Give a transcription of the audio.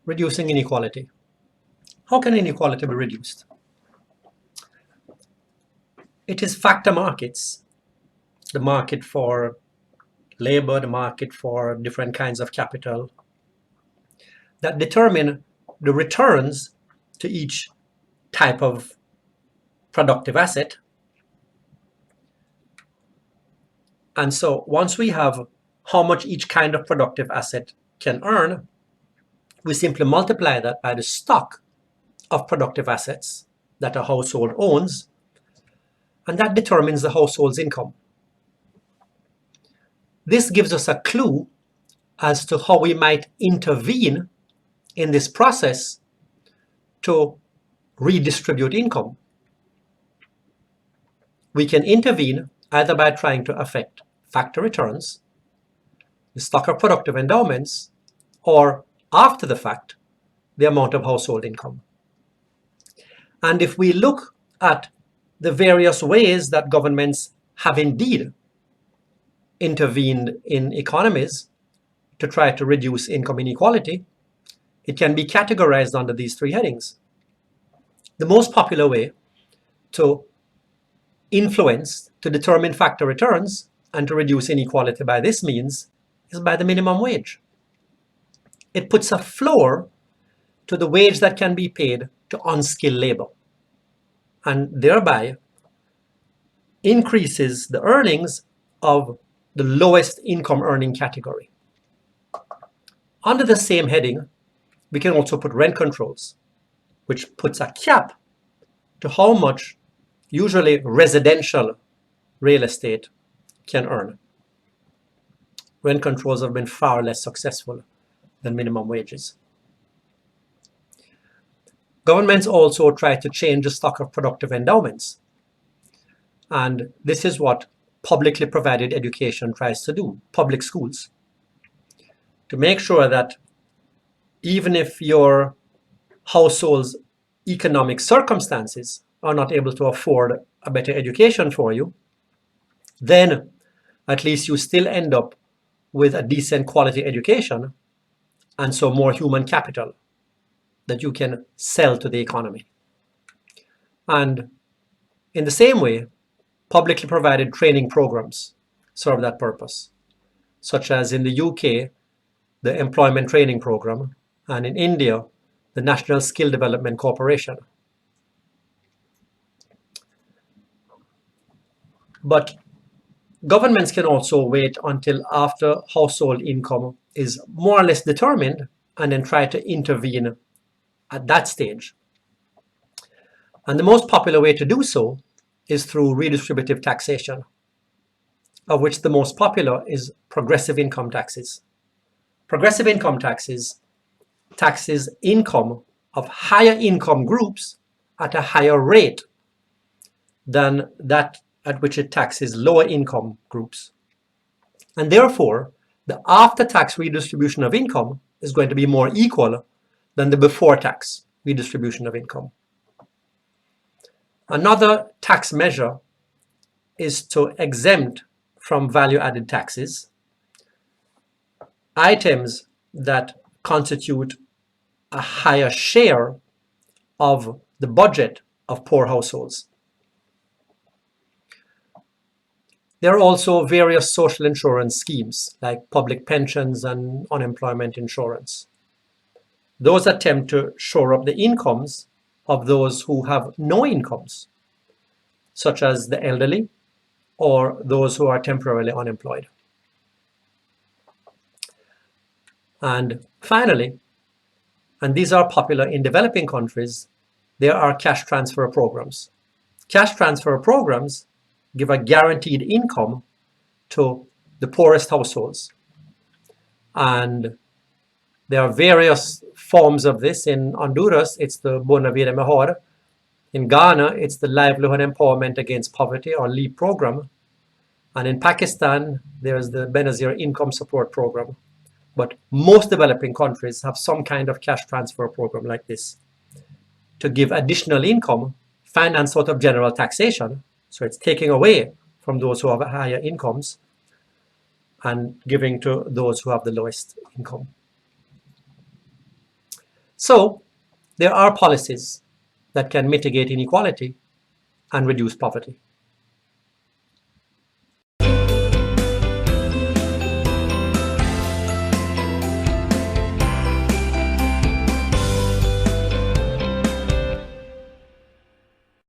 reducing inequality. How can inequality be reduced? It is factor markets, the market for labor, the market for different kinds of capital, that determine the returns to each type of productive asset. And so once we have how much each kind of productive asset can earn, we simply multiply that by the stock of productive assets that a household owns, and that determines the household's income. This gives us a clue as to how we might intervene in this process to redistribute income. We can intervene either by trying to affect factor returns, the stock of productive endowments, or after the fact, the amount of household income. And if we look at the various ways that governments have indeed intervened in economies to try to reduce income inequality, it can be categorized under these three headings. The most popular way to influence, to determine factor returns, and to reduce inequality by this means is by the minimum wage. It puts a floor to the wage that can be paid to unskilled labor, and thereby increases the earnings of the lowest income earning category. Under the same heading, we can also put rent controls, which puts a cap to how much usually residential real estate can earn. Rent controls have been far less successful than minimum wages. Governments also try to change the stock of productive endowments. And this is what publicly provided education tries to do, public schools, to make sure that even if your household's economic circumstances are not able to afford a better education for you, then at least you still end up with a decent quality education, and so more human capital that you can sell to the economy. And in the same way, publicly provided training programs serve that purpose, such as in the UK, the Employment Training Program, and in India, the National Skill Development Corporation. But governments can also wait until after household income is more or less determined and then try to intervene at that stage. And the most popular way to do so is through redistributive taxation, of which the most popular is progressive income taxes. Progressive income taxes taxes income of higher income groups at a higher rate than that at which it taxes lower income groups. And therefore, the after-tax redistribution of income is going to be more equal than the before-tax redistribution of income. Another tax measure is to exempt from value-added taxes items that constitute a higher share of the budget of poor households. There are also various social insurance schemes like public pensions and unemployment insurance. Those attempt to shore up the incomes of those who have no incomes, such as the elderly or those who are temporarily unemployed. And finally, and these are popular in developing countries, there are cash transfer programs. Cash transfer programs give a guaranteed income to the poorest households. And there are various forms of this. In Honduras, it's the Buena Vida Mejor. In Ghana, it's the Livelihood Empowerment Against Poverty, or LEAP program. And in Pakistan, there's the Benazir Income Support Program. But most developing countries have some kind of cash transfer program like this to give additional income financed out of general taxation. So it's taking away from those who have higher incomes and giving to those who have the lowest income. So there are policies that can mitigate inequality and reduce poverty.